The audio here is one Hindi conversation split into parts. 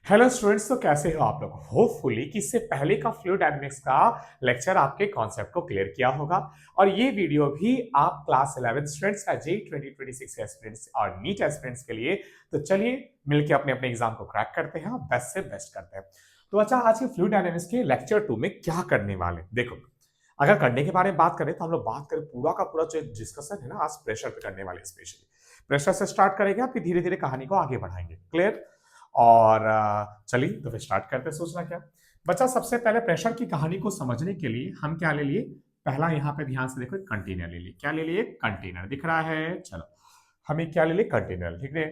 हेलो स्टूडेंट्स, तो कैसे हो आप लोग। होपफुली कि इससे पहले का फ्लूइड डायनेमिक्स का लेक्चर आपके कॉन्सेप्ट को क्लियर किया होगा और ये वीडियो भी आप क्लास 11 स्टूडेंट्स का जेई 2026 एस्पिरेंट्स और नीट एस्पिरेंट्स के लिए। तो चलिए मिलकर अपने अपने एग्जाम को क्रैक करते हैं और बेस्ट से बेस्ट करते हैं। तो अच्छा, आज के फ्लूइड डायनेमिक्स के लेक्चर 2 में क्या करने वाले देखो। अगर करने के बारे में बात करें तो हम लोग बात करें पूरा का पूरा जो डिस्कशन है ना, आज प्रेशर पे करने वाले। स्पेशली प्रेशर से स्टार्ट करेंगे, फिर धीरे धीरे कहानी को आगे बढ़ाएंगे। क्लियर। और चलिए तो फिर स्टार्ट करते हैं। सोचना क्या बच्चा, सबसे पहले प्रेशर की कहानी को समझने के लिए हम क्या ले लिए। पहला यहाँ पे ध्यान से देखो, एक कंटेनर ले लिए। क्या ले लिए? कंटेनर दिख रहा है। चलो हमें क्या ले लिए? कंटेनर। ठीक है।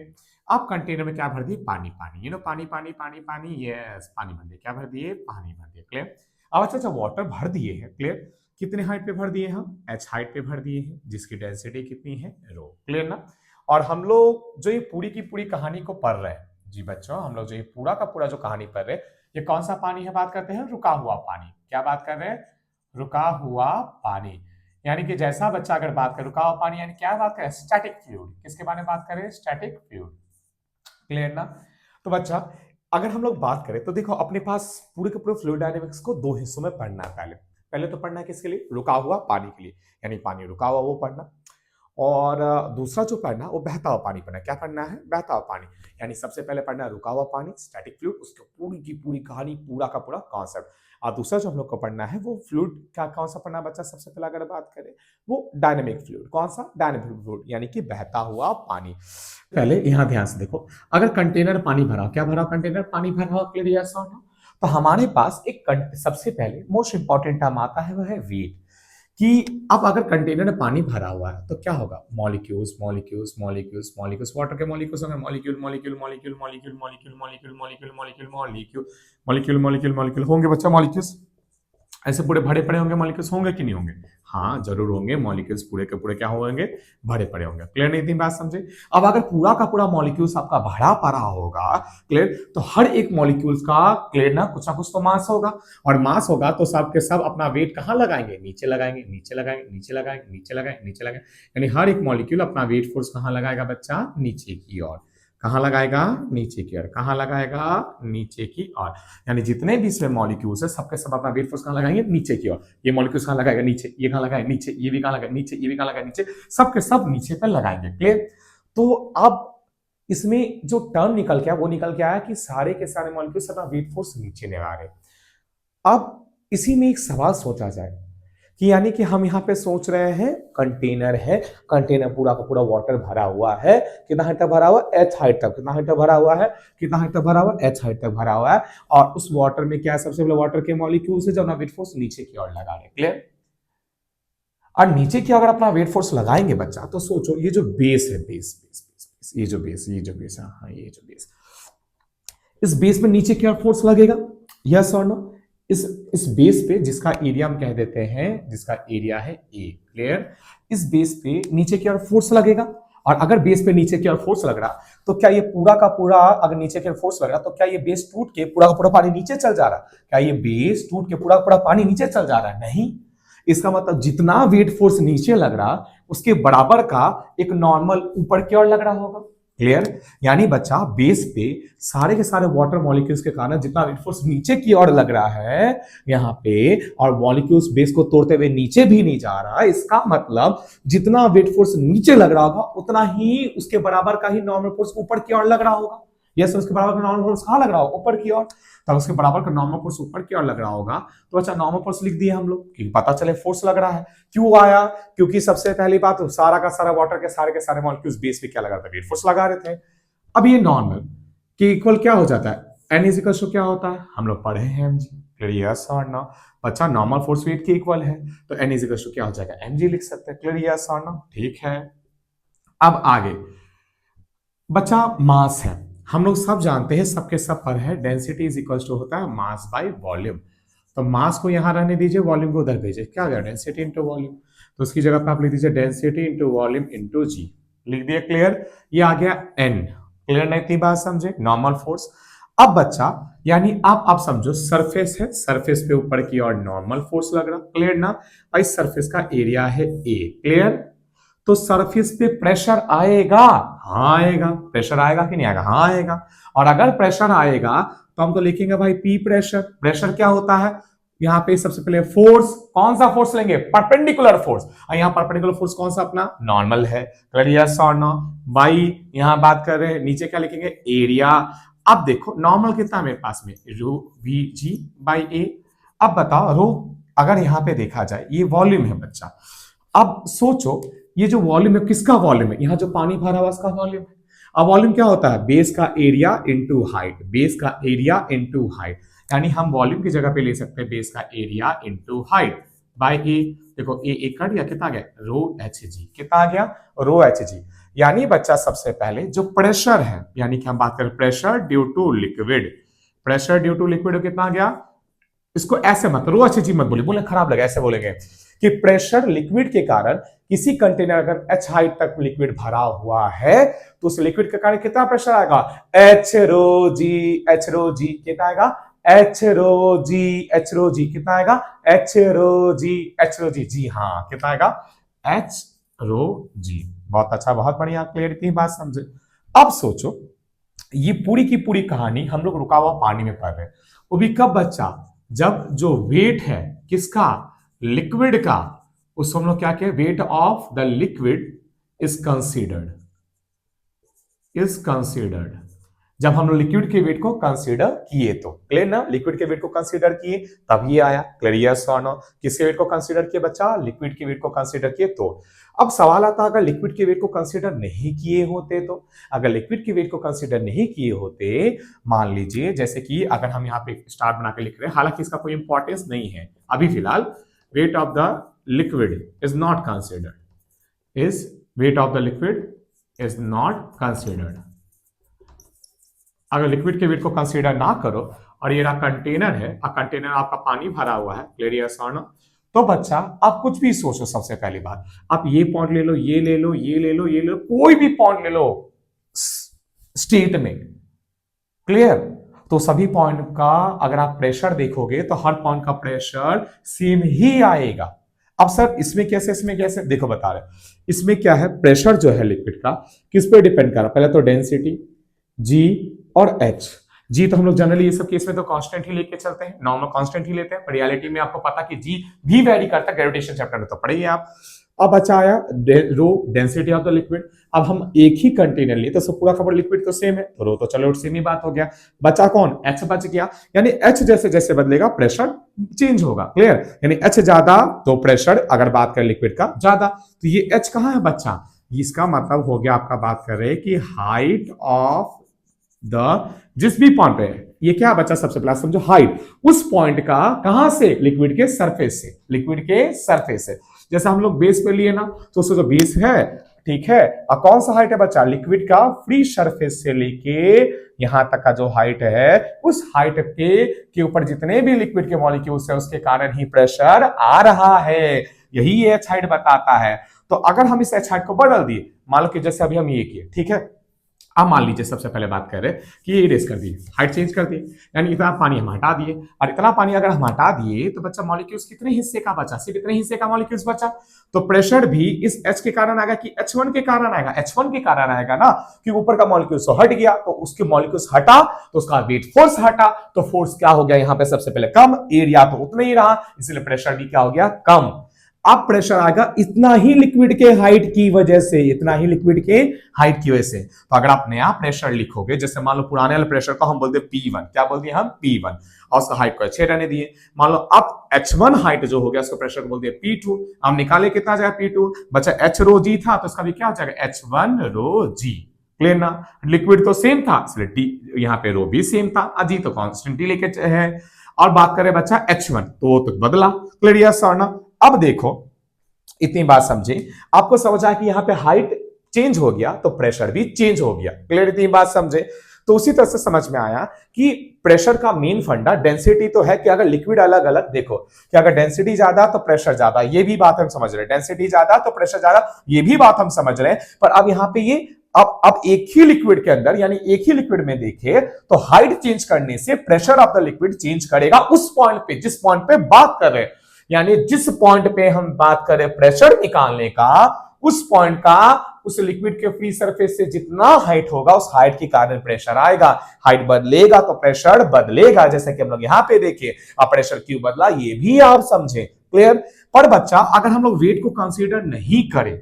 आप कंटेनर में क्या भर दिए? पानी। पानी, पानी पानी पानी पानी। यस, पानी भर दिए। क्या भर दिए? पानी भर दिए। क्लियर। अब अच्छा, वाटर भर दिए हैं। क्लियर। कितने हाइट पे भर दिए? हम एच हाइट पे भर दिए हैं, जिसकी डेंसिटी कितनी है? रो। क्लियर ना। और हम लोग जो ये पूरी की पूरी कहानी को पढ़ रहे हैं, जी बच्चों, हम लोग जो ये पूरा का पूरा जो कहानी पढ़ रहे हैं, ये कौन सा पानी है? बात करते हैं रुका हुआ पानी। क्या बात कर रहे हैं? रुका हुआ पानी। यानी कि जैसा बच्चा अगर बात करे रुका हुआ पानी, यानी क्या बात करें? Static fluid. किसके बारे में बात करें? Static fluid. क्लियर ना। तो बच्चा, अगर हम लोग बात करें तो देखो, अपने पास पूरे के पूरे फ्लूइड डायनेमिक्स को दो हिस्सों में पढ़ना है। पहले पहले तो पढ़ना है किसके लिए? रुका हुआ पानी के लिए, यानी पानी रुका हुआ वो पढ़ना। और दूसरा जो पढ़ना वो बहता हुआ पानी पढ़ना। क्या पढ़ना है? बहता हुआ पानी। यानी सबसे पहले पढ़ना है रुका हुआ पानी, स्टैटिक फ्लूइड, उसकी पूरी की पूरी कहानी, पूरा का पूरा कॉन्सेप्ट। और दूसरा जो हम लोग को पढ़ना है वो फ्लूइड का कौन सा पढ़ना है बच्चा? सबसे पहले अगर बात करें वो डायनेमिक फ्लूइड। कौन सा? डायनेमिक फ्लूइड, यानी कि बहता हुआ पानी। पहले यहां ध्यान से देखो, अगर कंटेनर पानी भरा, क्या भरा? कंटेनर पानी भरा। क्लियर? यस और नो। तो हमारे पास एक सबसे पहले मोस्ट इंपॉर्टेंट टर्म आता है, वह है वेट। कि अब अगर कंटेनर में पानी भरा हुआ है तो क्या होगा? Molecules molecules molecules molecules, water के मॉलिक्यूल्स होंगे। Molecule molecule molecule molecule molecule molecule molecule molecule molecule molecule molecule molecule होंगे बच्चा। मॉलिक्यूल्स ऐसे पूरे भरे पड़े होंगे। मॉलिक्यूल्स होंगे कि नहीं होंगे? हाँ जरूर होंगे। मॉलिक्यूल्स पूरे के पूरे क्या होंगे? भरे पड़े होंगे। क्लियर? नहीं? इतनी बात समझे। अब अगर पूरा का पूरा मॉलिक्यूल्स आपका भरा पड़ा होगा, क्लियर, तो हर एक मॉलिक्यूल्स का, क्लियर ना कुछ तो मास होगा। और मास होगा तो सब के सब अपना वेट कहां लगाएंगे? नीचे लगाएंगे, नीचे लगाएंगे, नीचे लगाएंगे, नीचे लगाएंगे, नीचे लगाएंगे। यानी हर एक मॉलिक्यूल अपना वेट फोर्स कहां लगाएगा बच्चा? नीचे की ओर। कहां लगाएगा? नीचे की ओर। कहां लगाएगा? नीचे की ओर। यानी जितने भी इसमें मॉलिक्यूल्स है, सबके सब अपना वेट फोर्स कहां लगाएंगे? नीचे की ओर। ये मॉलिक्यूल्स कहां लगाएगा? नीचे। ये कहां लगाएगा? नीचे। ये भी कहां लगाएगा? नीचे। ये भी कहां लगाएगा? नीचे। सबके सब नीचे पर लगाएंगे। क्लियर? तो अब इसमें जो टर्म निकल के आया वो निकल के आया कि सारे के सारे मॉलिक्यूल्स अपना वेट फोर्स नीचे लगा रहे। अब इसी में एक सवाल सोचा जाए कि यानी कि हम यहाँ पे सोच रहे हैं कंटेनर है, कंटेनर पूरा का पूरा वाटर भरा हुआ है। कितना हाइट तक भरा हुआ? एच हाइट तक। कितना हाइट तक भरा हुआ है? कितना हाइट तक भरा हुआ? एच हाइट तक भरा हुआ है। और उस वाटर में क्या है? सबसे पहले वाटर के मॉलिक्यूल्स है जो अपना वेट फोर्स नीचे की ओर लगा रहे। क्लियर? और नीचे की अगर अपना वेट फोर्स लगाएंगे बच्चा, तो सोचो ये जो बेस है, बेस बेस बेस बेस, ये जो बेस है, हाँ ये जो बेस, इस बेस में नीचे की ओर फोर्स लगेगा। यस और नो? इस बेस पे, जिसका एरिया हम कह देते हैं, जिसका एरिया है ए। क्लियर? इस बेस पे नीचे की ओर फोर्स लगेगा। और अगर बेस पे नीचे की ओर फोर्स लग रहा, तो क्या ये पूरा का पूरा, अगर नीचे की ओर फोर्स लग रहा, तो क्या ये बेस टूट के पूरा का पूरा पानी नीचे चल जा रहा? क्या ये बेस टूट के पूरा का पूरा पानी नीचे चल जा रहा है? नहीं। इसका मतलब जितना वेट फोर्स नीचे लग रहा, उसके बराबर का एक नॉर्मल ऊपर की ओर लग रहा होगा। क्लियर? यानी बच्चा, बेस पे सारे के सारे वाटर मॉलिक्यूल्स के कारण जितना वेट फोर्स नीचे की ओर लग रहा है यहां पे, और मॉलिक्यूल्स बेस को तोड़ते हुए नीचे भी नहीं जा रहा, इसका मतलब जितना वेट फोर्स नीचे लग रहा होगा उतना ही उसके बराबर का ही नॉर्मल फोर्स ऊपर की ओर लग रहा होगा। यस, उसके बराबर का नॉर्मल फोर्स कहां लग रहा होगा? ऊपर की ओर। तब उसके बराबर का नॉर्मल फोर्स ऊपर की ओर लग रहा होगा। तो अच्छा, नॉर्मल फोर्स लिख दिए हम लोग कि पता चले फोर्स लग रहा है। क्यों आया? क्योंकि सबसे पहली बात, सारा का सारा वाटर के सारे मॉलिक्यूल्स बेस पे क्या लगा रहे थे? वेट फोर्स लगा रहे थे। अब ये नॉर्मल के इक्वल क्या हो जाता है? एन इज इक्वल टू क्या होता है? हम लोग पढ़े हैं एम जी। क्लियर? यस और नो? बच्चा, नॉर्मल फोर्स वेट के इक्वल है, तो एन इज इक्वल टू क्या हो जाएगा? एम जी लिख सकते हैं। क्लियर? यस और नो? ठीक है। अब आगे बच्चा, मास है। हम लोग सब जानते हैं, सबके सब पर है, डेंसिटी इज इक्वल टू होता है मास बाय वॉल्यूम। तो मास को यहां रहने दीजिए, वॉल्यूम को उधर भेजिए। क्या आ गया? Density into volume. तो उसकी जगह पे आप लिख दीजिए डेंसिटी इंटू वॉल्यूम इंटू जी। लिख दिया। क्लियर? ये आ गया एन। क्लियर? नहीं? इतनी बात समझे? Normal force. अब बच्चा, यानी आप समझो सरफेस है, सरफेस पे ऊपर की ओर नॉर्मल फोर्स लग रहा। क्लियर ना? और इस सरफेस का एरिया है ए। क्लियर? तो सरफेस पे प्रेशर आएगा। हाँ आएगा। प्रेशर आएगा कि नहीं आएगा? हाँ आएगा। और अगर प्रेशर आएगा तो हम तो लिखेंगे भाई पी प्रेशर। प्रेशर क्या होता है? यहाँ पे सबसे पहले फोर्स, कौन सा फोर्स लेंगे? Perpendicular force. और यहाँ परपेंडिकुलर फोर्स कौन सा? अपना नॉर्मल है। यस और नो? बाई यहाँ बात कर रहे हैं, नीचे क्या लिखेंगे? एरिया। अब देखो नॉर्मल कितना मेरे पास में? रो वी जी बाई ए। अब बताओ रो, अगर यहाँ पे देखा जाए ये वॉल्यूम है बच्चा। अब सोचो ये जो वॉल्यूम है किसका वॉल्यूम है? यहाँ जो पानी भरा हुआ उसका वॉल्यूम है। अब वॉल्यूम क्या होता है? बेस का एरिया इनटू हाइट। बेस का एरिया इनटू हाइट, यानी हम वॉल्यूम की जगह पे ले सकते हैं बेस का एरिया इनटू हाइट बाय ए। देखो ए एक कट गया, कितना आ गया? रो एच जी। कितना आ गया? रो एच जी। यानी बच्चा सबसे पहले जो प्रेशर है, यानी कि हम बात करें pressure due to liquid, pressure due to liquid कितना आ गया? इसको ऐसे मत रो एच जी मत बोले, बोले खराब लगे, ऐसे बोलेंगे कि प्रेशर लिक्विड के कारण किसी कंटेनर अगर एच हाइट तक लिक्विड भरा हुआ है तो उस लिक्विड के कारण कितना प्रेशर आएगा? एच रो जी। एच रो जी कितना आएगा? एच रो जी। एच रो जी कितना आएगा? एच रो जी। एच रो जी। जी हाँ, कितना आएगा? एच रो जी। बहुत अच्छा, बहुत बढ़िया, क्लियर, इतनी बात समझे। अब सोचो ये पूरी की पूरी कहानी हम लोग रुका हुआ पानी में पढ़ रहे हैं, वो भी कब बच्चा? जब जो वेट है किसका? लिक्विड का, उसको हम लोग क्या कहें? Weight of the liquid is considered. Is considered. जब हम लोग लिक्विड के वेट को कंसीडर किए तो, क्लियर ना? लिक्विड के वेट को कंसीडर किए तब ये आया। क्लियर? यस और नो? किसके वेट को कंसीडर किए बच्चा? लिक्विड के वेट को कंसीडर किए तो। अब सवाल आता है अगर लिक्विड के वेट को कंसीडर नहीं किए होते तो? अगर लिक्विड के वेट को कंसीडर नहीं किए होते, मान लीजिए जैसे कि अगर हम यहाँ पे स्टार बना के लिख रहे हैं, हालांकि इसका कोई इंपॉर्टेंस नहीं है अभी फिलहाल, weight of the liquid is not considered, is weight of the liquid is not considered. अगर लिक्विड के वेट को कंसीडर ना करो और ये रहा कंटेनर है, और कंटेनर आपका पानी भरा हुआ है, क्लियर यस और नो? तो बच्चा आप कुछ भी सोचो, सबसे पहली बात आप ये पॉइंट ले लो, ये ले लो, ये ले लो, ये ले लो, कोई भी पॉइंट ले लो स्टेट में, क्लियर? तो सभी पॉइंट का अगर आप प्रेशर देखोगे तो हर पॉइंट का प्रेशर सेम ही आएगा। अब सर इसमें कैसे, इसमें कैसे? देखो बता रहे, इसमें क्या है? प्रेशर जो है लिक्विड का किस पे डिपेंड कर रहा है? पहले तो डेंसिटी जी और एच। जी तो हम लोग जनरली ये सब केस में तो कांस्टेंट ही लेके चलते हैं, नॉर्मल कांस्टेंट ही लेते हैं, पर रियलिटी में आपको पता कि जी भी वेरी करता है, ग्रेविटेशन चैप्टर में तो पढ़िए आप। अब बचा आया रो, डेंसिटी ऑफ द लिक्विड। अब हम एक ही कंटेनर लिए तो सब पूरा खबर लिक्विड तो सेम है, तो रो तो चलो सेम ही बात हो गया। बचा कौन? एच बच गया, यानी एच जैसे जैसे बदलेगा प्रेशर चेंज होगा, क्लियर? यानी एच ज्यादा तो प्रेशर, अगर बात करें लिक्विड का, ज्यादा। तो ये एच कहां है बच्चा? इसका मतलब हो गया आपका, बात कर रहे हैं कि हाइट ऑफ द, जिस भी पॉइंट पे है, ये क्या बच्चा? सबसे पहले समझो हाइट उस पॉइंट का, कहां से? लिक्विड के सरफेस से, लिक्विड के सरफेस से। जैसे हम लोग बेस पे लिए ना, तो उसका जो बेस है, ठीक है, और कौन सा हाइट है बच्चा? लिक्विड का फ्री सरफेस से लेके यहां तक का जो हाइट है, उस हाइट के ऊपर जितने भी लिक्विड के मॉलिक्यूल्स है उसके कारण ही प्रेशर आ रहा है। यही ये एच हाइट बताता है। तो अगर हम इस एच हाइट को बदल दिए, मान लो कि जैसे अभी हम ये किए, ठीक है, अब मान लीजिए सबसे पहले बात कर रहे हैं कि ये इरेज कर दिए, हाइट चेंज कर दिए, यानी इतना पानी हम हटा दिए, और इतना पानी अगर हम हटा दिए तो बच्चा मॉलिक्यूल्स कितने हिस्से का बचा? सिर्फ इतने हिस्से का मॉलिक्यूल्स बचा। तो प्रेशर भी इस H के कारण आएगा कि H1 के कारण आएगा? H1 के कारण आएगा ना, कि ऊपर का मॉलिक्यूल्स तो हट गया, तो उसके मॉलिक्यूल्स हटा तो उसका वेट फोर्स हटा, तो फोर्स क्या हो गया यहाँ पे? सबसे पहले कम, एरिया तो उतना ही रहा, इसलिए प्रेशर भी क्या हो गया? कम। अब प्रेशर आएगा इतना ही लिक्विड के हाइट की वजह से, इतना ही लिक्विड के हाइट की वजह से। तो अगर आप नया प्रेशर लिखोगे, जैसे मान लो पुराने वाले प्रेशर को हम बोलते हैं P1, क्या बोल दिए हम? P1, और उसका हाइट को 6 रहने दिए। मान लो अब H1 हाइट जो हो गया, उसको प्रेशर को बोल दिया P2। हम निकाले कितना जाएगा? P2 बचा H रो जी था, तो उसका भी क्या हो जाएगा? H1 रो जी, क्लियर ना? लिक्विड तो सेम था, इसलिए डी यहाँ पे रो भी सेम था, जी तो कांस्टेंट ही लेके है। और बात करें बच्चा H1, तो बदला, क्लियर यस और नो? अब देखो इतनी बात समझे, आपको समझ आया कि यहां पे हाइट चेंज हो गया तो प्रेशर भी चेंज हो गया, क्लियर? इतनी बात समझे? तो उसी तरह से समझ में आया कि प्रेशर का मेन फंडा डेंसिटी तो है, कि अगर लिक्विड अलग अलग, देखो कि अगर डेंसिटी ज्यादा तो प्रेशर ज्यादा, ये भी बात हम समझ रहे हैं, डेंसिटी ज्यादा तो प्रेशर ज्यादा, ये भी बात हम समझ रहे हैं। पर अब यहाँ पे ये अब एक ही लिक्विड के अंदर, यानी एक ही लिक्विड में देखे तो हाइट चेंज करने से pressure of the liquid change करेगा उस पॉइंट पे, जिस पॉइंट पे बात कर रहे हैं। यानी जिस पॉइंट पे हम बात करें प्रेशर निकालने का, उस पॉइंट का उस लिक्विड के फ्री सरफेस से जितना हाइट होगा उस हाइट के कारण प्रेशर आएगा। हाइट बदलेगा तो प्रेशर बदलेगा, जैसे कि हम लोग यहां पे देखिए। अब प्रेशर क्यों बदला ये भी आप समझे, क्लियर। पर बच्चा अगर हम लोग वेट को कंसीडर नहीं करें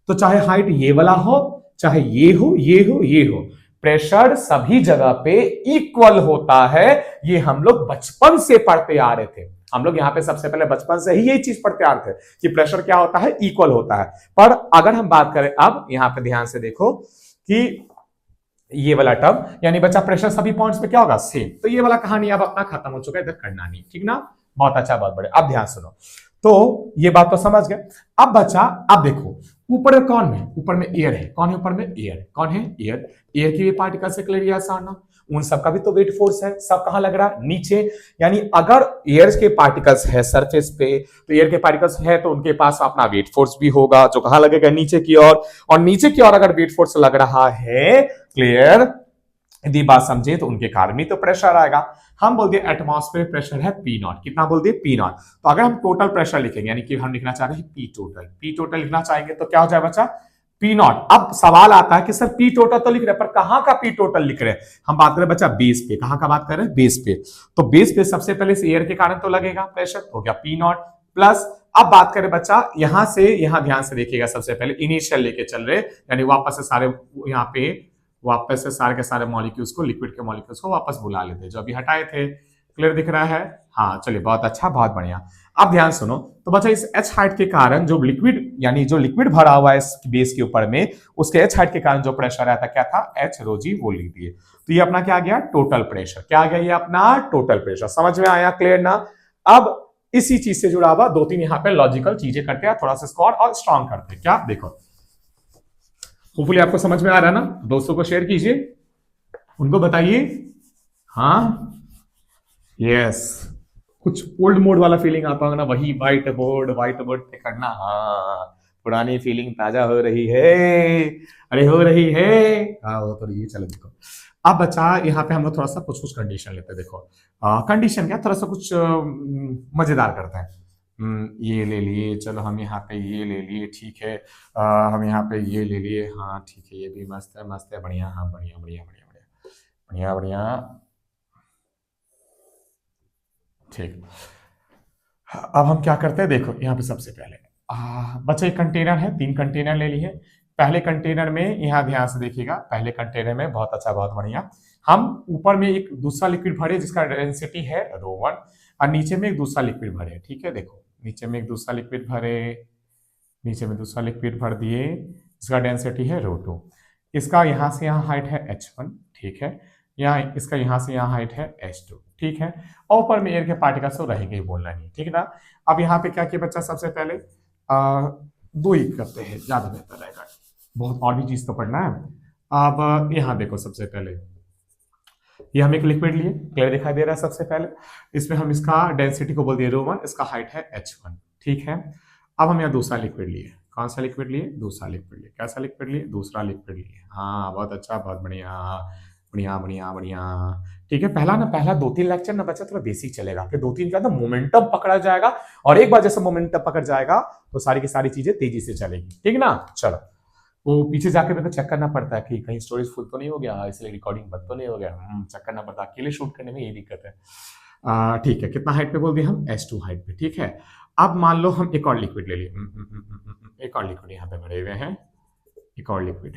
तो चाहे हाइट ये वाला हो, चाहे ये हो, ये हो, ये हो, प्रेशर सभी जगह पे इक्वल होता है। ये हम लोग बचपन से पढ़ते आ रहे थे। हम लोग यहां पे सबसे पहले बचपन से ही यही चीज पढ़ते आ रहे थे कि प्रेशर क्या होता है, इक्वल होता है। पर अगर हम बात करें, अब यहां पे ध्यान से देखो कि ये वाला टर्म यानी बच्चा प्रेशर सभी पॉइंट्स पे क्या होगा, सेम। तो ये वाला कहानी अब अपना खत्म हो चुका है, इधर करना नहीं, ठीक ना। बहुत अच्छा, बहुत बढ़िया। अब ध्यान सुनो, तो ये बात तो समझ गए। अब बच्चा, अब देखो ऊपर कौन है, ऊपर में एयर है। कौन है ऊपर में, एयर। कौन है, एयर। एयर की भी पार्टिकल से क्लियर या आसान ना, उन सबका भी तो वेट फोर्स है। सब कहां लग रहा है, नीचे। यानी अगर एयर के पार्टिकल्स है सरफेस पे, तो एयर के पार्टिकल्स है तो उनके पास अपना वेट फोर्स भी होगा, जो कहां लगेगा, नीचे की ओर। और नीचे की ओर अगर वेट फोर्स लग रहा है, क्लियर, यदि बात समझे, तो उनके कारण भी तो प्रेशर आएगा। हम बोल दिए एटमॉस्फेरिक प्रेशर है पी नॉट। कितना बोल दिए, पी नॉट। तो अगर हम टोटल प्रेशर लिखेंगे, यानी कि हम लिखना चाह रहे हैं पी टोटल, पी टोटल लिखना चाहेंगे तो क्या हो जाए बच्चा, पी नॉट। अब सवाल आता है कि सर पी टोटल तो लिख रहे हैं, पर कहां का पी टोटल लिख रहे हैं। हम बात करें बच्चा बेस पे। कहां का बात कर रहे हैं, बेस पे। तो बेस पे सबसे पहले से एयर के कारण तो लगेगा प्रेशर, हो गया पी नॉट प्लस। अब बात करें बच्चा यहां से, यहां ध्यान से देखिएगा, सबसे पहले इनिशियल लेके चल रहे, यानी वापस से सारे यहाँ पे वापस से सारे के सारे मॉलिक्यूल्स को, लिक्विड के मॉलिक्यूल्स को वापस बुला लेते, जो अभी हटाए थे। क्लियर दिख रहा है, हाँ चलिए, बहुत अच्छा, बहुत बढ़िया। अब ध्यान सुनो, तो बच्चा इस एच हाइट के कारण जो लिक्विड, यानी जो लिक्विड भरा हुआ है इस बेस के ऊपर में, उसके एच हाइट के कारण जो प्रेशर आया था क्या था, एच रो जी, वो लिख दिए। तो ये अपना क्या आ गया, टोटल प्रेशर। क्या आ गया, ये अपना टोटल प्रेशर। समझ में आया, क्लियर ना। अब इसी चीज से जुड़ा हुआ दो तीन यहाँ पे लॉजिकल चीजें करते हैं, थोड़ा सा स्कोर और स्ट्रॉन्ग करते हैं। क्या देखो, होपफुली आपको समझ में आ रहा है ना। दोस्तों को शेयर कीजिए, उनको बताइए। हाँ, यस, कुछ ओल्ड मोड वाला फीलिंग आता होगा ना, वही व्हाइट बोर्ड पे करना। हाँ, पुरानी फीलिंग ताजा हो रही है, अरे हो रही है। हाँ वो तो रही है। चलो देखो, अब बच्चा यहाँ पे हम लोग थोड़ा सा कुछ कुछ कंडीशन लेते हैं। देखो कंडीशन क्या, थोड़ा सा कुछ मजेदार करते हैं। ये ले लिए, चलो हम यहाँ पे ये ले लिए, ठीक है। हम यहाँ पे ये ले लिए, हाँ ठीक है, ये भी मस्त है, मस्त है, बढ़िया। हाँ बढ़िया बढ़िया बढ़िया बढ़िया बढ़िया बढ़िया, ठीक। अब हम क्या करते हैं, देखो यहाँ पे सबसे पहले बच्चे एक कंटेनर है, 3 कंटेनर ले लिए। पहले कंटेनर में यहाँ ध्यान से देखिएगा, पहले कंटेनर में बहुत अच्छा, बहुत बढ़िया, हम ऊपर में एक दूसरा लिक्विड भरे जिसका डेंसिटी है ρ1, और नीचे में एक दूसरा लिक्विड भरे, ठीक है। देखो नीचे में एक दूसरा लिक्विड भरे, नीचे में दूसरा लिक्विड भर दिए, इसका डेंसिटी है ρ2। इसका यहाँ से यहाँ हाइट है h1, ठीक है। यहाँ इसका यहाँ से यहाँ हाइट है h2, ठीक है। और ऊपर में एयर के पार्टिकल्स तो रहेंगे ही, बोलना नहीं, ठीक है ना। अब यहाँ पे क्या किया बच्चा, सबसे पहले दो ही करते हैं, ज्यादा बेहतर रहेगा, बहुत और भी चीज तो पढ़ना है। अब यहाँ देखो, सबसे पहले ये हम एक लिक्विड लिए, क्लियर दिखाई दे रहा है। सबसे पहले इसमें हम इसका डेंसिटी को बोल दिए ρ1, इसका हाइट है h1, ठीक है। अब हम यहाँ दूसरा लिक्विड लिए, कौन सा लिक्विड लिए, दूसरा लिक्विड लिए। कैसा लिक्विड लिए, दूसरा लिक्विड लिए। हाँ बहुत अच्छा, बहुत बढ़िया बढ़िया बढ़िया बढ़िया, ठीक है। पहला 2-3 लेक्चर ना बच्चा थोड़ा बेसिक चलेगा, फिर 2-3 के बाद मोमेंटम पकड़ा जाएगा, और एक बार जैसे मोमेंटम पकड़ जाएगा तो सारी की सारी चीजें तेजी से चलेगी, ठीक ना। चलो, वो पीछे जाके मेरे को चेक करना पड़ता है कि कहीं स्टोरेज फुल तो नहीं हो गया, इसलिए रिकॉर्डिंग बंद तो नहीं हो गया। चेक करना पड़ता है, अकेले शूट करने में ये दिक्कत है। ठीक है, कितना हाइट पे बोल दिया हम, h2 हाइट पे, ठीक है। अब मान लो हम एक और लिक्विड ले लिए, एक और लिक्विड यहाँ पे भरे हुए हैं, एक और लिक्विड,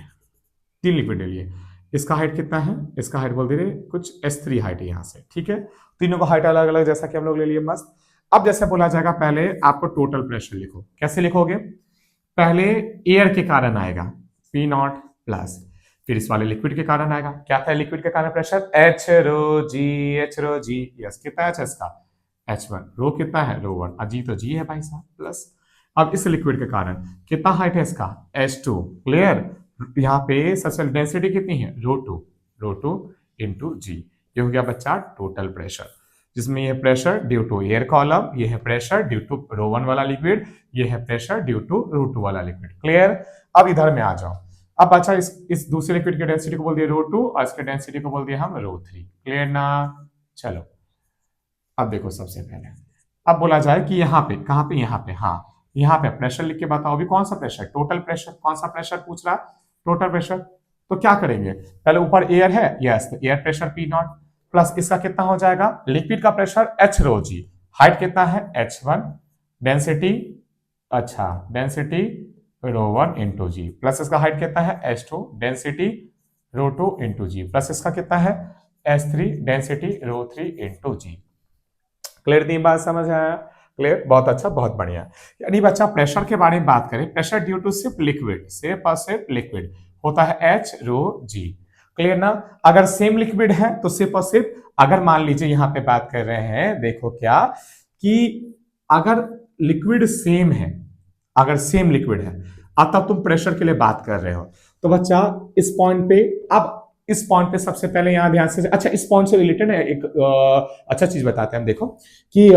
3 लिक्विड ले लिए। इसका हाइट कितना है, इसका हाइट बोल दे रहे कुछ s3 हाइट है यहाँ से, ठीक है। तीनों का हाइट अलग अलग, जैसा कि हम लोग ले लिए, मस्त। अब जैसे बोला जाएगा, पहले आपको टोटल प्रेशर लिखो। कैसे लिखोगे, पहले एयर के कारण आएगा P नॉट प्लस, फिर इस वाले लिक्विड के कारण आएगा, क्या था लिक्विड के कारण प्रेशर, एच रो जी, यस। कितना है इसका, h1, रो कितना है ρ1, अजी तो जी है भाई साहब, प्लस। अब इस लिक्विड के कारण कितना हाइट है इसका, h2, क्लियर। यहाँ पे सबसे डेंसिटी कितनी है, ρ2 इंटू जी। ये हो गया बच्चा टोटल प्रेशर, जिसमें ये pressure due to air column, ये है प्रेशर ड्यू टू ρ1 वाला लिक्विड, ये है प्रेशर ड्यू टू ρ2 वाला लिक्विड, क्लियर। अब इधर में आ जाओ। अब अच्छा, इस दूसरे लिक्विड की डेंसिटी को बोल दिया ρ2, और इसके डेंसिटी को बोल दिया हम ρ3, क्लियर ना। चलो अब देखो, सबसे पहले अब बोला जाए कि यहाँ पे, कहाँ पे, यहाँ पे, हाँ यहाँ पे प्रेशर लिख के बताओ अभी कौन सा प्रेशर, टोटल प्रेशर, कौन सा प्रेशर पूछ रहा है, टोटल प्रेशर। तो क्या करेंगे, पहले ऊपर एयर है, यस, तो air pressure P not plus इसका कितना हो जाएगा, लिक्विड का प्रेशर एच रो जी, हाइट कितना है h1, डेंसिटी, अच्छा डेंसिटी ρ1 इंटू जी, प्लस इसका हाइट कितना है h2, डेंसिटी ρ2 इंटू जी, प्लस इसका कितना है h3, डेंसिटी ρ3 इंटू जी। क्लियर, तीन बात समझ आया, क्लियर, बहुत अच्छा, बहुत बढ़िया। यानी बच्चा प्रेशर के बारे में बात करें, प्रेशर ड्यू टू सिर्फ लिक्विड, सिर्फ और सिर्फ लिक्विड होता है एच रो जी। क्लियर ना, अगर सेम लिक्विड है तो सिर्फ और सिर्फ, अगर मान लीजिए यहां पे बात कर रहे हैं, देखो क्या कि अगर लिक्विड सेम है, अगर सेम लिक्विड है अब तब तुम प्रेशर के लिए बात कर रहे हो, तो बच्चा इस पॉइंट पे, अब इस पॉइंट पे सबसे पहले यहां ध्यान से, अच्छा इस पॉइंट से रिलेटेड है एक अच्छा चीज बताते हैं हम, देखो कि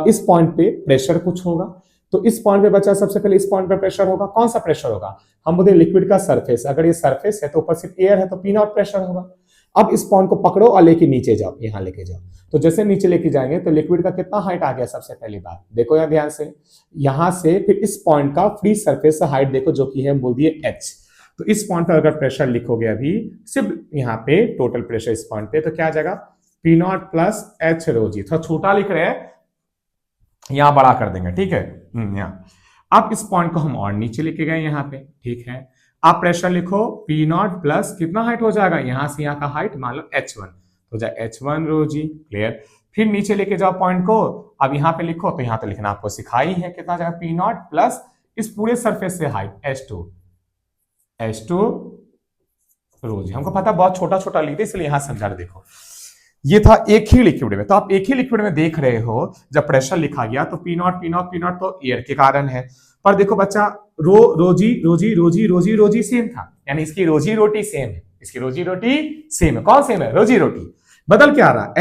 इस पॉइंट पे प्रेशर कुछ होगा, तो इस पॉइंट पे बच्चा सबसे पहले इस पॉइंट पे प्रेशर होगा, कौन सा प्रेशर होगा, हम बोलते लिक्विड का सरफेस, अगर ये सरफेस है तो ऊपर सिर्फ एयर है तो पी नॉट प्रेशर होगा। अब इस पॉइंट को पकड़ो और लेके नीचे जाओ, यहां लेके जाओ, तो जैसे नीचे लेके जाएंगे तो लिक्विड का कितना हाइट आ गया, सबसे पहली बात देखो यहां ध्यान से, यहां से फिर इस पॉइंट का फ्री सरफेस हाइट देखो जो कि है बोल दिए h, तो इस पॉइंट पर अगर प्रेशर लिखोगे अभी सिर्फ यहाँ पे टोटल प्रेशर इस पॉइंट पे, तो क्या आ जाएगा पी नॉट प्लस एच रो जी, थोड़ा छोटा लिख रहे हैं, यहां बड़ा कर देंगे, ठीक है, यहाँ अब इस पॉइंट को हम और नीचे लेके गए यहाँ पे, ठीक है, आप प्रेशर लिखो पी नॉट प्लस कितना हाइट हो जाएगा, यहां से यहाँ का हाइट मान लो h1 हो जाए h1 रो जी, क्लियर, फिर नीचे लेके जाओ पॉइंट को, अब यहाँ पे लिखो, तो यहाँ तो लिखना आपको सिखाई है, कितना जाएगा पी नॉट प्लस इस पूरे सरफेस से हाइट h2 रो जी, हमको पता बहुत छोटा छोटा लिखते इसलिए यहां समझा रहे, देखो ये था एक ही लिक्विड में, तो आप एक ही लिक्विड में देख रहे हो जब प्रेशर लिखा गया तो पी नॉट तो एयर के कारण है, पर देखो बच्चा रोजी सेम था, यानी इसकी रोजी रोटी सेम है, इसकी रोजी रोटी सेम है, कौन सेम है, रोजी रोटी, बदल क्या आ रहा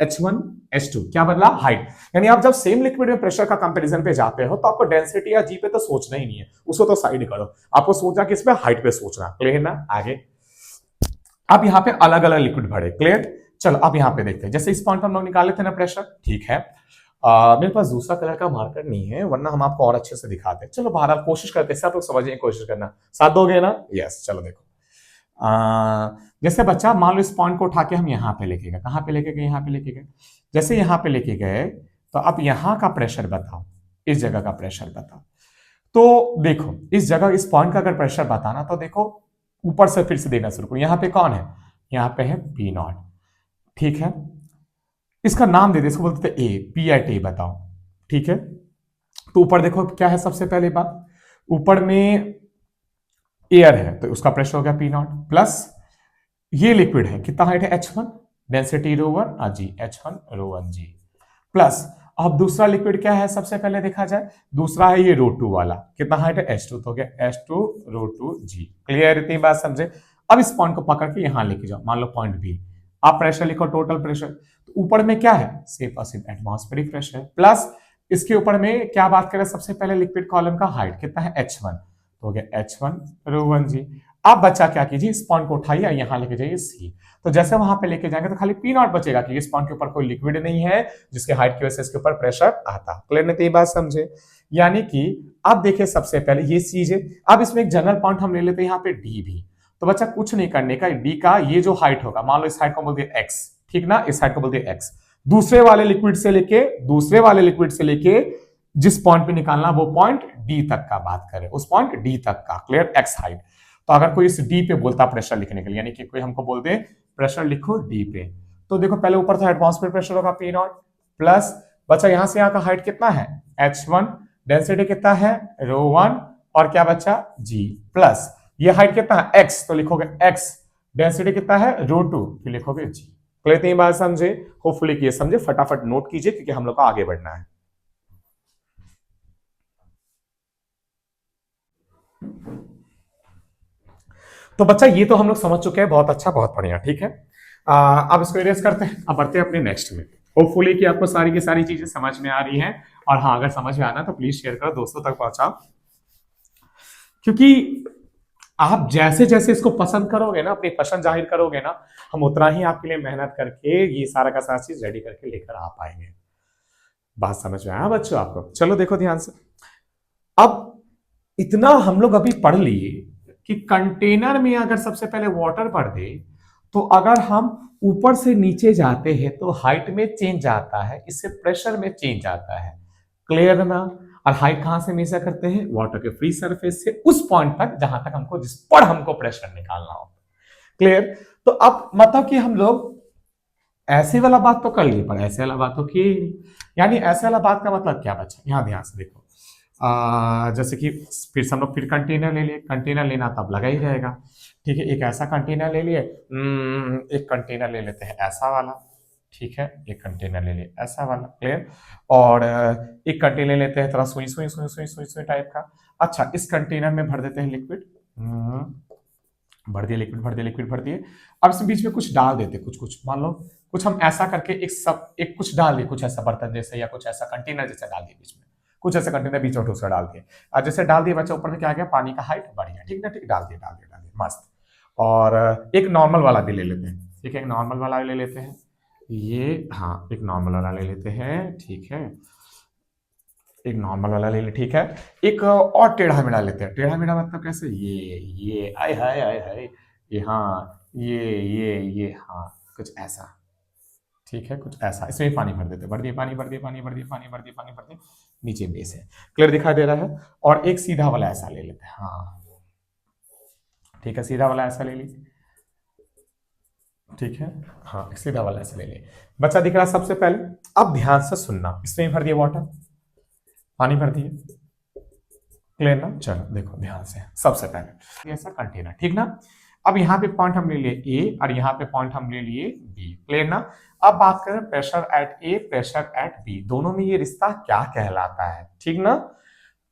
h1 h2 क्या बदला, हाइट, यानी आप जब सेम लिक्विड में प्रेशर का कंपैरिजन पे जाते हो तो आपको डेंसिटी या जी पे तो सोचना ही नहीं है, उसको तो साइड करो, आपको सोचना किस पे, हाइट पे सोचना, क्लियर ना, आगे अब यहाँ पे अलग अलग लिक्विड भरे, क्लियर, चलो अब यहाँ पे देखते हैं, जैसे इस पॉइंट पर हम लोग निकाले थे ना प्रेशर, ठीक है, मेरे पास दूसरा कलर का मार्कर नहीं है वरना हम आपको और अच्छे से दिखाते हैं, चलो बहरहाल कोशिश करते हैं, सब लोग समझने की कोशिश करना, साथ दोगे ना, यस, चलो देखो जैसे बच्चा मान लो इस पॉइंट को उठा के हम यहाँ पे लेके गए, कहाँ पे लेके गए, यहाँ पे लेके गए, जैसे यहाँ पे लेके गए तो अब यहाँ का प्रेशर बताओ, इस जगह का प्रेशर बताओ, तो देखो इस जगह इस पॉइंट का अगर प्रेशर बताना तो देखो ऊपर से फिर से देना शुरू करो, यहाँ पे कौन है, यहाँ पे है पी नॉट, ठीक है, इसका नाम दे दे, इसको बोलते थे ए, पी एट ए बताओ, ठीक है, तो ऊपर देखो क्या है, सबसे पहले बात ऊपर में एयर है तो उसका प्रेशर हो गया पी नॉट प्लस ये लिक्विड है, कितना हाइट है h1, डेंसिटी ρ1 जी, h1 ρ1 जी, प्लस अब दूसरा लिक्विड क्या है, सबसे पहले देखा जाए, दूसरा है ये ρ2 वाला, कितना हाइट है h2, तो हो गया h2 ρ2 जी, क्लियर, इतनी बात समझे। अब इस पॉइंट को पकड़ के यहां लेके जाओ, मान लो पॉइंट बी, आप प्रेशर लिखो टोटल प्रेशर, तो ऊपर में क्या है, सिर्फ और सिर्फ एटमॉस्फेरिक प्रेशर, प्लस इसके ऊपर में क्या बात करें, सबसे पहले लिक्विड कॉलम का हाइट कितना है h1, तो हो गया h1 ρ1 जी। अब बच्चा क्या कीजिए, इस पॉइंट को उठाइए यहां लेके जाइए सी, तो जैसे वहां पे लेके जाएंगे तो खाली पी नॉट बचेगा कि इस पॉइंट के ऊपर कोई लिक्विड नहीं है जिसके हाइट की वजह से इसके ऊपर प्रेशर आता, क्लियर नहीं, तो ये बात समझे, यानी कि अब देखिए सबसे पहले ये चीज है, अब इसमें एक जनरल पॉइंट हम ले लेते हैं यहाँ पे डी भी, तो बच्चा कुछ नहीं करने का, डी का ये जो हाइट होगा, मान लो इस हाइट को बोल दिया एक्स, ठीक ना, इस हाइट को बोल दिया एक्स, दूसरे वाले लिक्विड से लेके जिस पॉइंट पे निकालना वो पॉइंट डी तक का बात करें, उस पॉइंट डी तक का, क्लियर, एक्स हाइट, तो अगर कोई इस डी पे बोलता प्रेशर लिखने के लिए, यानी कि कोई हमको बोल दे प्रेशर लिखो डी पे, तो देखो पहले ऊपर था एटमॉस्फेयर प्रेशर होगा पी नॉट प्लस बच्चा यहां से यहां का हाइट कितना है h1, डेंसिटी कितना है ρ1 और क्या बच्चा जी, प्लस ये हाइट कितना है x, तो लिखोगे x, डेंसिटी कितना है ρ2, फिर लिखोगे जी, क्लियर, ये बात समझे, होपफुली ये समझे, फटाफट नोट कीजिए क्योंकि हम लोग को आगे बढ़ना है। तो बच्चा ये तो हम लोग समझ चुके हैं, बहुत अच्छा, बहुत बढ़िया, ठीक है, अब इसको इरेज करते हैं, अब बढ़ते हैं अपने नेक्स्ट में, होपफुली कि आपको सारी की सारी चीजें समझ में आ रही हैं, और हाँ अगर समझ में आना तो प्लीज शेयर करो, दोस्तों तक पहुंचाओ, क्योंकि आप जैसे जैसे इसको पसंद करोगे ना, अपनी पसंद जाहिर करोगे ना, हम उतना ही आपके लिए मेहनत करके ये सारा का सारा चीज रेडी करके लेकर आ पाएंगे। बात समझ में आया बच्चों आपको, चलो देखो ध्यान से, अब इतना हम लोग अभी पढ़ लिए कि कंटेनर में अगर सबसे पहले वाटर भर दे तो अगर हम ऊपर से नीचे जाते हैं तो हाइट में चेंज आता है, इससे प्रेशर में चेंज आता है। क्लियर ना? और हाइट कहां से मेजर करते हैं? वाटर के फ्री सरफेस से उस पॉइंट तक जहां तक हमको, जिस पर हमको प्रेशर निकालना हो। क्लियर? तो अब मतलब कि हम लोग ऐसे वाला बात तो कर लिए, पर ऐसे वाला बात तो किए ही नहीं। यानी ऐसे वाला बात का मतलब क्या बचा? यहां ध्यान से देखो, जैसे कि फिर से हम लोग फिर कंटेनर ले लिए, कंटेनर लेना तब लगा ही रहेगा। ठीक है, एक ऐसा कंटेनर ले लिए, एक कंटेनर ले लेते हैं ऐसा वाला। ठीक है, एक कंटेनर ले लिए ऐसा वाला। क्लियर? और एक कंटेनर लेते हैं थोड़ा सुई सुई सुई सुई सुई सुई टाइप का। अच्छा, इस कंटेनर में भर देते हैं लिक्विड। भर दिए लिक्विड, भर दिए लिक्विड, भर दिए। अब इसमें बीच में कुछ डाल देते, कुछ कुछ मान लो कुछ हम ऐसा करके एक कुछ डाल दिए, कुछ ऐसा बर्तन जैसे या कुछ ऐसा कंटेनर जैसा डाल दिए बीच में, कुछ ऐसा कंटेनर बीच में ठोस कर डाल दिए। अब जैसे डाल दिए बच्चा, ऊपर में क्या आ गया? पानी का हाइट बढ़ गया। ठीक ना? ठीक, डाल दिए डाल दिए डाल दिए, मस्त। और एक नॉर्मल वाला भी ले लेते हैं। ठीक है, एक नॉर्मल वाला ले लेते हैं ये, हाँ एक नॉर्मल वाला ले लेते हैं। ठीक है, एक नॉर्मल वाला ले ले। ठीक है, एक और टेढ़ा मेढ़ा लेते हैं। टेढ़ा मेढ़ा मतलब कैसे? ये आय हाय आय हाय, ये हाँ, ये हाँ, कुछ ऐसा। ठीक है, कुछ ऐसा। इसमें भी पानी भर देते, भर दिए पानी, भर दिए पानी, भर दिए पानी, भर दिए पानी, भर दिए। नीचे बेस है, क्लियर दिखाई दे रहा है। और एक सीधा वाला ऐसा ले लेते हैं। हाँ ठीक है, सीधा वाला ऐसा ले लीजिए। ठीक है, हाँ सीधा वाला ऐसा ले लिए। बच्चा दिख रहा है सबसे पहले। अब ध्यान से सुनना, इसमें भी भर दिए वाटर, पानी भर दिए। क्लियर ना? चलो देखो ध्यान से, सबसे पहले ऐसा कंटेनर। ठीक ना? अब यहाँ पे पॉइंट हम ले लिए ए और यहाँ पे पॉइंट हम ले लिए बी। क्लियर ना? अब बात करें pressure at A, pressure at B, दोनों में ये रिश्ता क्या कहलाता है? ठीक ना?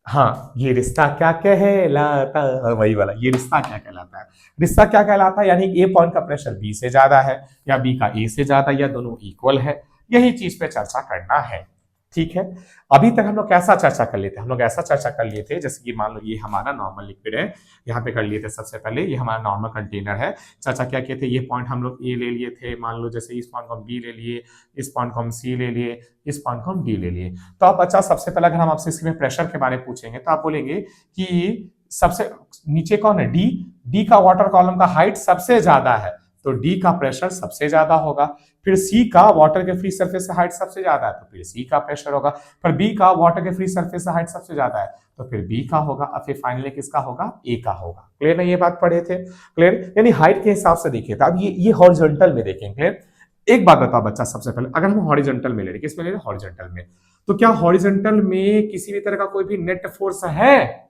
हाँ, ये रिश्ता क्या कहलाता है? वही वाला, ये रिश्ता क्या कहलाता है? रिश्ता क्या कहलाता है? यानी ए पॉइंट का प्रेशर बी से ज्यादा है या बी का ए से ज्यादा, या दोनों इक्वल है। यही चीज पे चर्चा करना है। ठीक है, अभी तक हम लोग कैसा चर्चा कर लिए थे? हम लोग ऐसा चर्चा कर लिए थे जैसे कि मान लो ये हमारा नॉर्मल लिक्विड है, यहाँ पे कर लिए थे सबसे पहले, ये हमारा नॉर्मल कंटेनर है। चर्चा क्या किए थे? ये पॉइंट हम लोग ए ले लिए थे, मान लो जैसे इस पॉइंट को हम बी ले लिए, इस पॉइंट को हम सी ले लिए, इस पॉइंट को हम डी ले लिए। तो अब बच्चा सबसे पहले अगर हम आपसे इसमें प्रेशर के बारे में पूछेंगे तो आप बोलेंगे कि सबसे नीचे कौन है? डी। डी का वाटर कॉलम का हाइट सबसे ज्यादा है, तो डी का प्रेशर सबसे ज्यादा होगा। फिर सी का वाटर के फ्री सरफेस से हाइट सबसे ज्यादा है, तो फिर सी का प्रेशर होगा। फिर बी का वाटर के फ्री सरफेस से हाइट सबसे ज्यादा है, तो फिर बी का होगा। और फिर फाइनली किसका होगा? ए का होगा। क्लियर ना? ये बात पढ़े थे। क्लियर? यानी हाइट के हिसाब से देखिए। तो अब ये हॉरिजॉन्टल में देखें। क्लियर? एक बात बताओ बच्चा, सबसे पहले अगर हम हॉरिजॉन्टल में ले रहे, किस में ले रहे? हॉरिजॉन्टल में। तो क्या हॉरिजॉन्टल में किसी भी तरह का कोई भी नेट फोर्स है?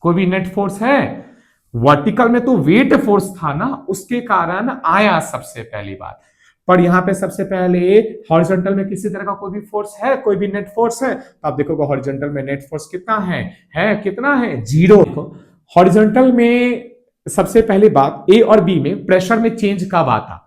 कोई भी नेट फोर्स है? वर्टिकल में तो वेट फोर्स था ना, उसके कारण आया सबसे पहली बात। पर यहां पे सबसे पहले हॉरिजॉन्टल में किसी तरह का कोई भी फोर्स है? कोई भी नेट फोर्स है? तो आप देखोगे हॉरिजॉन्टल में नेट फोर्स कितना है कितना है? 0। हॉरिजॉन्टल में सबसे पहली बात, ए और बी में प्रेशर में चेंज कब आता?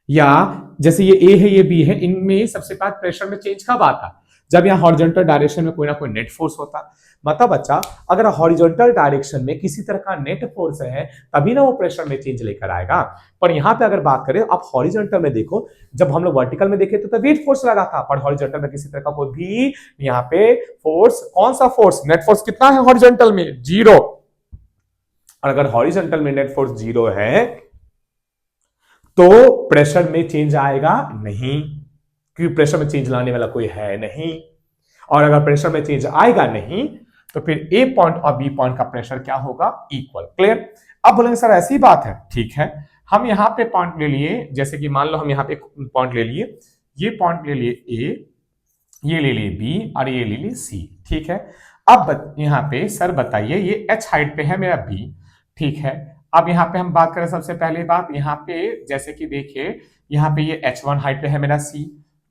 या जैसे ये ए है ये बी है, इनमें सबसे पहले प्रेशर में चेंज कब आता? जब यहाँ हॉरिजॉन्टल डायरेक्शन में कोई ना कोई नेट फोर्स होता। मतलब बच्चा, अगर हॉरिजॉन्टल डायरेक्शन में किसी तरह का नेट फोर्स है तभी ना वो प्रेशर में चेंज लेकर आएगा। पर यहाँ पे अगर बात करें, आप हॉरिजॉन्टल में देखो, जब हम लोग वर्टिकल में देखे तो वेट फोर्स लगा था, पर हॉरिजॉन्टल में किसी तरह का कोई भी यहाँ पे फोर्स, कौन सा फोर्स? नेट फोर्स कितना है हॉरिजॉन्टल में? 0। और अगर हॉरिजॉन्टल में नेट फोर्स 0 है तो प्रेशर में चेंज आएगा नहीं, क्योंकि प्रेशर में चेंज लाने वाला कोई है नहीं। और अगर प्रेशर में चेंज आएगा नहीं तो फिर ए पॉइंट और बी पॉइंट का प्रेशर क्या होगा? इक्वल। क्लियर? अब बोलेंगे सर ऐसी बात है। ठीक है, हम यहां पे पॉइंट ले लिए, जैसे कि मान लो हम यहां पे पॉइंट ले लिए, ये पॉइंट ले लिए ए, ये ले लिए बी और ये ले लिए सी। ठीक है, अब यहां पे सर बताइए, ये एच हाइट पे है मेरा बी। ठीक है, अब यहाँ पे हम बात करें सबसे पहले बात, यहाँ पे जैसे कि देखिए, यहाँ पे ये H1 हाइट पे है मेरा C।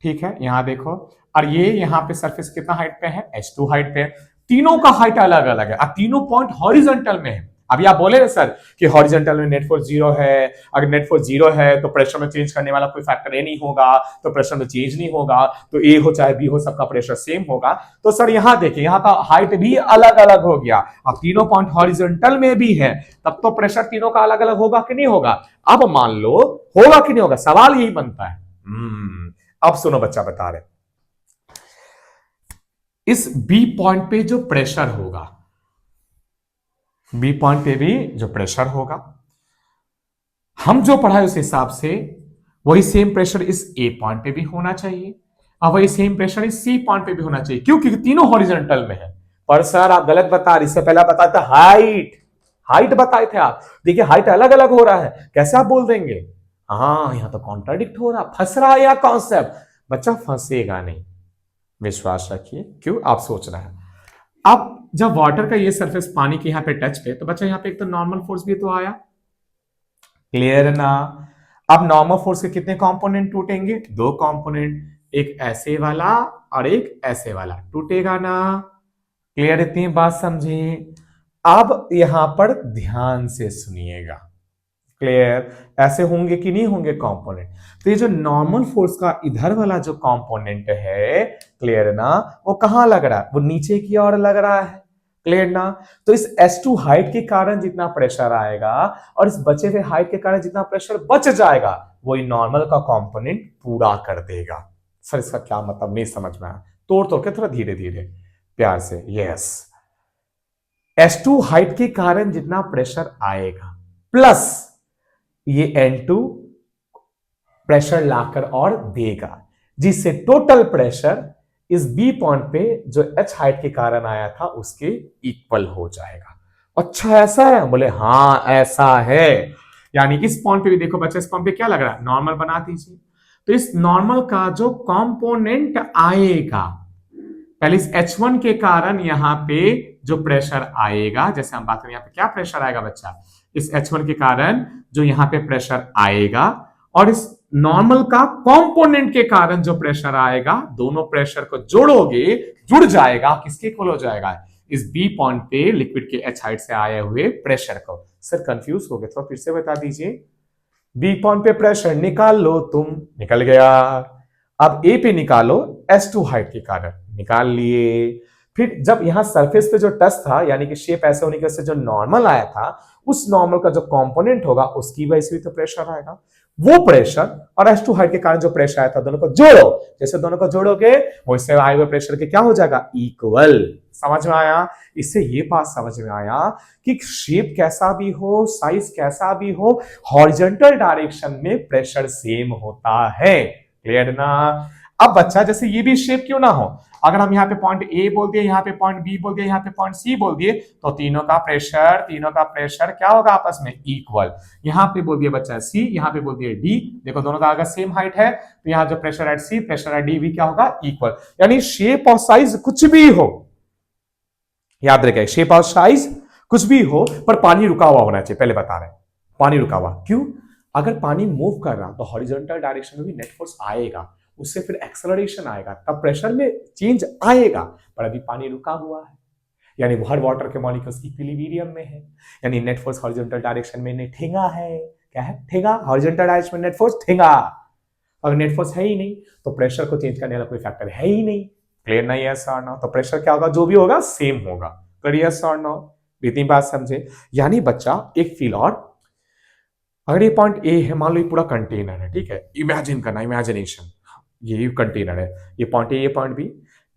ठीक है, यहाँ देखो, और ये यहाँ पे सरफेस कितना हाइट पे है? H2 हाइट पे है। तीनों का हाइट अलग अलग है और तीनों पॉइंट हॉरिजॉन्टल में है। अभी आप बोले ना सर कि हॉरिजॉन्टल में नेट फोर्स 0 है, अगर नेट फोर्स 0 है तो प्रेशर में चेंज करने वाला कोई फैक्टर ए नहीं होगा, तो प्रेशर में चेंज नहीं होगा, तो ए हो चाहे बी हो सबका प्रेशर सेम होगा। तो सर यहाँ देखिए, यहाँ का हाइट भी अलग अलग हो गया, अब तीनों पॉइंट हॉरिजॉन्टल में भी है, तब तो प्रेशर तीनों का अलग अलग होगा कि नहीं होगा? अब मान लो होगा कि नहीं होगा, सवाल यही बनता है। अब सुनो बच्चा बता रहे, इस बी पॉइंट पे जो प्रेशर होगा, बी पॉइंट पे भी जो प्रेशर होगा, हम जो पढ़ाए उस हिसाब से वही सेम प्रेशर इस ए पॉइंट पे भी होना चाहिए और वही सेम प्रेशर इस सी पॉइंट पे भी होना चाहिए। क्यों? क्योंकि तीनों हॉरिजॉन्टल में है। पर सर आप गलत बता रहे, इससे पहले बताया था हाइट, हाइट बताए थे आप। देखिए हाइट अलग अलग हो रहा है, कैसे आप बोल देंगे? हाँ यहां तो कॉन्ट्राडिक्ट हो रहा, फंस रहा है यह कॉन्सेप्ट। बच्चा फंसेगा नहीं, विश्वास रखिए। क्यों? आप सोच रहे हैं। अब जब वाटर का ये सरफेस पानी के यहां पे टच पे, तो बच्चा यहां पे एक तो नॉर्मल फोर्स भी तो आया, क्लियर है ना? अब नॉर्मल फोर्स के कितने कंपोनेंट टूटेंगे? दो कंपोनेंट, एक ऐसे वाला और एक ऐसे वाला, टूटेगा ना? क्लियर? इतनी बात समझे? अब यहां पर ध्यान से सुनिएगा, क्लियर? ऐसे होंगे कि नहीं होंगे कंपोनेंट? तो ये जो नॉर्मल फोर्स का इधर वाला जो कंपोनेंट है, क्लियर ना, वो कहां लग रहा है? वो नीचे की ओर लग रहा है, क्लियर ना? तो इस S2 हाइट के कारण जितना प्रेशर आएगा और इस बचे हुए हाइट के कारण जितना प्रेशर बच जाएगा, वही नॉर्मल का कंपोनेंट पूरा कर देगा। सर इसका क्या मतलब नहीं समझ में आया? तोड़ तोड़ के थोड़ा धीरे धीरे प्यार से। यस, S2 हाइट के कारण जितना प्रेशर आएगा प्लस ये N2 प्रेशर लाकर और देगा, जिससे टोटल प्रेशर इस बी पॉइंट पे जो H हाइट के कारण आया था उसके इक्वल हो जाएगा। अच्छा ऐसा है? बोले हाँ ऐसा है। यानी इस पॉइंट पे भी देखो बच्चे, इस पॉइंट पे क्या लग रहा है? नॉर्मल बना दीजिए। तो इस नॉर्मल का जो कंपोनेंट आएगा, पहले इस H1 के कारण यहां पे जो प्रेशर आएगा, जैसे हम बात करें यहां पे क्या प्रेशर आएगा बच्चा, इस H1 के कारण जो यहां पे प्रेशर आएगा और इस नॉर्मल का कंपोनेंट के कारण जो प्रेशर आएगा, दोनों प्रेशर को जोड़ोगे, जुड़ जाएगा, किसके इक्वल हो जाएगा? इस बी पॉइंट पे लिक्विड के H हाइट से आए हुए प्रेशर को। सर कंफ्यूज हो गए तो फिर से बता दीजिए। बी पॉइंट पे प्रेशर निकाल लो, तुम निकल गया। अब ए पे निकालो S2 हाइट के कारण, निकाल लिए। फिर जब यहां सरफेस पे जो टच था, यानी कि शेप ऐसे होने की वजह से जो नॉर्मल आया था, उस नॉर्मल का जो कंपोनेंट होगा उसकी वजह से भी तो प्रेशर आएगा। वो प्रेशर और S2 हाइट के कारण जो प्रेशर आया था, दोनों को जोड़ो। जैसे दोनों को जोड़ोगे वैसे आए हुए प्रेशर के क्या हो जाएगा? इक्वल। समझ में आया? इससे ये बात समझ में आया कि शेप कैसा भी हो, साइज कैसा भी हो, हॉरिजॉन्टल डायरेक्शन में प्रेशर सेम होता है। क्लियर ना? अब बच्चा जैसे ये भी शेप क्यों ना हो, अगर हम यहाँ पे पॉइंट ए बोल दिए, यहाँ पे पॉइंट बी बोल दिए, यहाँ पे पॉइंट सी बोल दिए, तो तीनों का प्रेशर क्या होगा? आपस में इक्वल। यहाँ पे बोल दिया बच्चा सी, यहाँ पे बोल दिया डी, देखो दोनों का अगर सेम हाइट है तो यहाँ जो pressure at C, pressure at D भी क्या होगा? इक्वल। यानी शेप और साइज कुछ भी हो, याद रखें, शेप और साइज कुछ भी हो, पर पानी रुका हुआ होना चाहिए। पहले बता रहे हैं, पानी रुका हुआ क्यों? अगर पानी मूव कर रहा तो हॉरिजॉन्टल डायरेक्शन में भी नेट फोर्स आएगा, उससे फिर एक्सेलरेशन आएगा, तब प्रेशर में चेंज आएगा। पर अभी पानी रुका हुआ है, यानी हर वाटर के मॉलिक्यूल्स इक्विलिब्रियम में है, यानी नेट फोर्स हॉरिजॉन्टल डायरेक्शन में नहीं ठेंगा है। क्या है? ठेंगा। हॉरिजॉन्टल डायरेक्शन में नेट फोर्स ठेंगा। अगर नेट फोर्स है ही नहीं तो प्रेशर को चेंज करने वाला कोई फैक्टर है ही नहीं। क्लियर नहीं है सर? ना तो प्रेशर क्या होगा? जो भी होगा सेम होगा। Clear sir? ना इतनी बात समझे? यानी बच्चा एक फील और, अगर ये पॉइंट ए है, मान लो ये पूरा कंटेनर है, ठीक है, इमेजिन करना, इमेजिनेशन, ये कंटेनर है, ये पॉइंट ए, ये पॉइंट बी।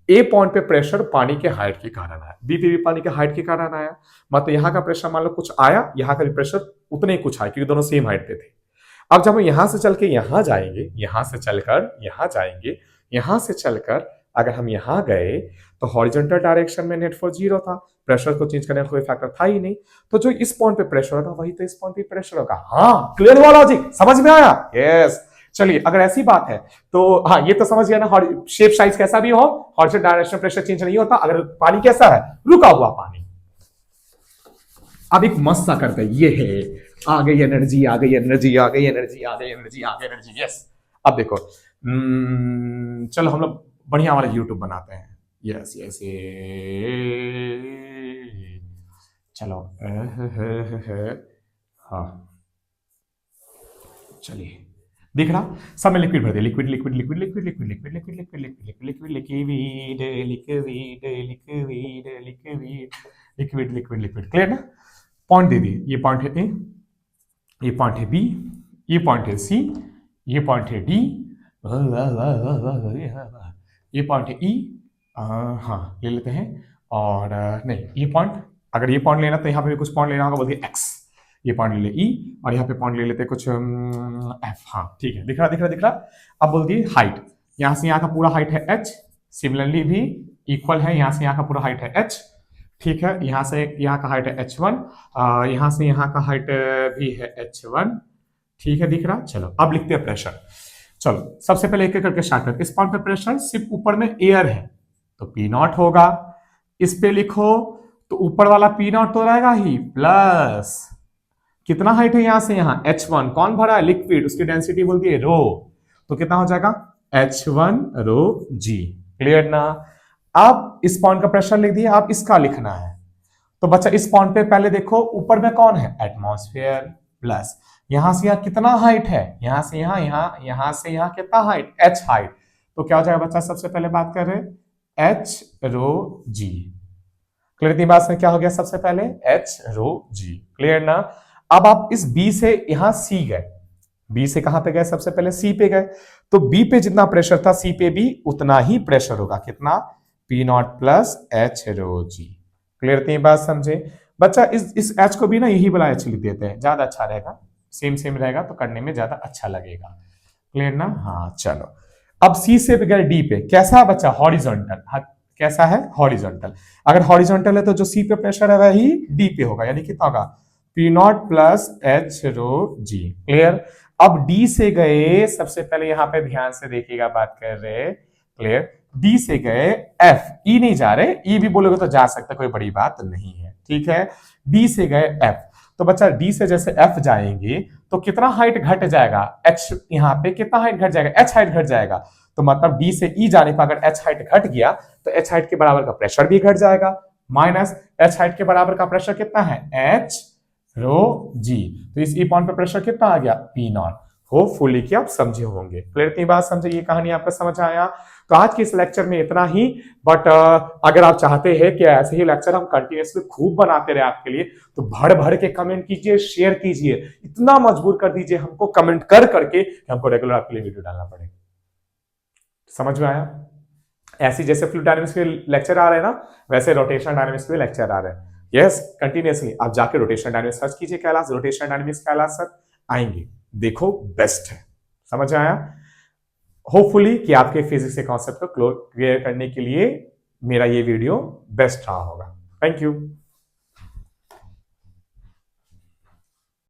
ए पॉइंट पे प्रेशर पानी के हाइट के कारण आया, बी पे भी पानी के हाइट के कारण आया, मतलब यहाँ का प्रेशर मान लो कुछ आया, यहाँ का भी प्रेशर उतने ही कुछ आया, क्योंकि दोनों सेम हाइट पे थे। अब जब हम यहां से चल के यहां जाएंगे, यहां से चलकर यहां जाएंगे, यहां से चलकर अगर हम यहां गए तो हॉरिजॉन्टल डायरेक्शन में नेट फोर्स 0 था, प्रेशर को चेंज करने का कोई फैक्टर था ही नहीं, तो जो इस पॉइंट पे प्रेशर होगा वही तो इस पॉइंट पे प्रेशर होगा। हाँ, क्लियर हुआ लॉजिक? समझ में आया? यस। चलिए, अगर ऐसी बात है तो हाँ, ये तो समझ गया ना, शेप साइज कैसा भी हो, हॉरिजॉन्टल डायरेक्शन प्रेशर चेंज नहीं होता। अगर पानी कैसा है? रुका हुआ पानी। अब एक मस्त सा करते हैं, ये है, आ गई एनर्जी, आ गई एनर्जी, आ गई एनर्जी, आ गई एनर्जी, आ गई एनर्जी। यस। अब देखो, चलो हम लोग बढ़िया वाला यूट्यूब बनाते हैं। यस यस, चलो, हाँ चलिए, दिख रहा? सब में लिक्विड भर दिया, liquid liquid liquid liquid liquid liquid liquid liquid liquid liquid liquid liquid liquid liquid liquid liquid liquid. Clear ना? पॉइंट दे दिए, ये पॉइंट है ए, ये पॉइंट है बी, ये पॉइंट है सी, ये पॉइंट है डी, ये पॉइंट है ई, हाँ ले लेते हैं। और नहीं, ये पॉइंट, अगर ये पॉइंट लेना तो यहाँ पे भी कुछ पॉइंट लेना होगा, बोलते एक्स। ये पॉइंट ले ले ई, और यहाँ पे पॉइंट ले लेते कुछ एफ। हाँ ठीक है, दिख रहा दिख रहा दिख रहा। अब बोल दिए हाइट, यहाँ से यहाँ का पूरा हाइट है एच, सिमिलरली भी इक्वल है, यहाँ से यहाँ का पूरा हाइट है एच। ठीक है, यहाँ से यहाँ का हाइट है h1, यहाँ से यहाँ का हाइट भी है h1। ठीक है, दिख रहा। चलो अब लिखते हैं प्रेशर। चलो सबसे पहले एक एक करके स्टार्ट करते हैं। इस पॉइंट पे प्रेशर सिर्फ ऊपर में एयर है तो पी नॉट होगा। इस पे लिखो तो ऊपर वाला पी नॉट तो रहेगा ही, प्लस कितना हाइट है यहां से यहां h1, कौन भरा है लिक्विड, उसकी डेंसिटी बोलती है रो, तो कितना हो जाएगा h1 रो जी। क्लियर ना। अब इस पॉइंट का प्रेशर लिख दिया, अब इसका लिखना है। तो बच्चा इस पॉइंट पे पहले देखो ऊपर में कौन है एटमॉस्फेयर, प्लस यहां से यहां कितना हाइट है, यहां से यहां से यहां कितना हाइट h हाइट, तो क्या हो जाएगा बच्चा, सबसे पहले बात कर रहे हैं h रो जी। क्लियर थी बात में, क्या हो गया सबसे पहले h रो जी। क्लियर ना। अब आप इस b से यहां c गए, b से कहां पे गए, सबसे पहले c पे गए, तो b पे जितना प्रेशर था c पे भी उतना ही प्रेशर होगा, कितना p naught plus h rho g. Clear थी बात, समझे बच्चा। इस h को भी ना यही वाला h लिख देते हैं, ज्यादा अच्छा रहेगा, सेम सेम रहेगा तो करने में ज्यादा अच्छा लगेगा। क्लियर ना। हाँ चलो, अब C से गए D पे, कैसा है बच्चा हॉरिजॉन्टल। हाँ, कैसा है हॉरिजॉन्टल। अगर हॉरिजॉन्टल है तो जो C पे प्रेशर है वही D पे होगा, यानी कितना होगा P naught plus H rho g. Clear. अब D से गए, सबसे पहले यहां पे ध्यान से देखिएगा, बात कर रहे। क्लियर। D से गए F, E नहीं जा रहे, E भी बोलोगे तो जा सकता, कोई बड़ी बात नहीं है। ठीक है, D से गए F, तो बच्चा D से जैसे F जाएंगे तो कितना हाइट घट जाएगा, H यहाँ पे कितना हाइट घट जाएगा, H हाइट घट जाएगा। तो मतलब D से E जाने पर अगर H हाइट घट गया तो H हाइट के बराबर का प्रेशर भी घट जाएगा, माइनस H हाइट के बराबर का प्रेशर कितना है H रो जी। तो इस ई पॉइंट पे प्रेशर कितना आ गया P नॉट। होपफुली कि आप समझे होंगे। क्लियर इतनी बात समझे, ये कहानी आपको समझ आया। तो आज के इस लेक्चर में इतना ही, बट अगर आप चाहते हैं कि ऐसे ही लेक्चर हम कंटिन्यूअसली खूब बनाते रहे आपके लिए, तो भर भर के कमेंट कीजिए, शेयर कीजिए, इतना मजबूर कर दीजिए हमको कमेंट कर करके कि हमको रेगुलर आपके लिए वीडियो डालना पड़े। समझ में आया। ऐसी जैसे फ्लूइड डायनामिक्स के लेक्चर आ रहे हैं ना, वैसे रोटेशनल डायनामिक्स के लेक्चर आ रहे हैं। यस, कंटिन्यूअसली आप जाके रोटेशनल डायनामिक्स सर्च कीजिए, Kailash rotational dynamics Kailash sir आएंगे, देखो बेस्ट है। समझ आया। होपफुली कि आपके फिजिक्स के कॉन्सेप्ट को क्लियर करने के लिए मेरा ये वीडियो बेस्ट रहा होगा। Thank you.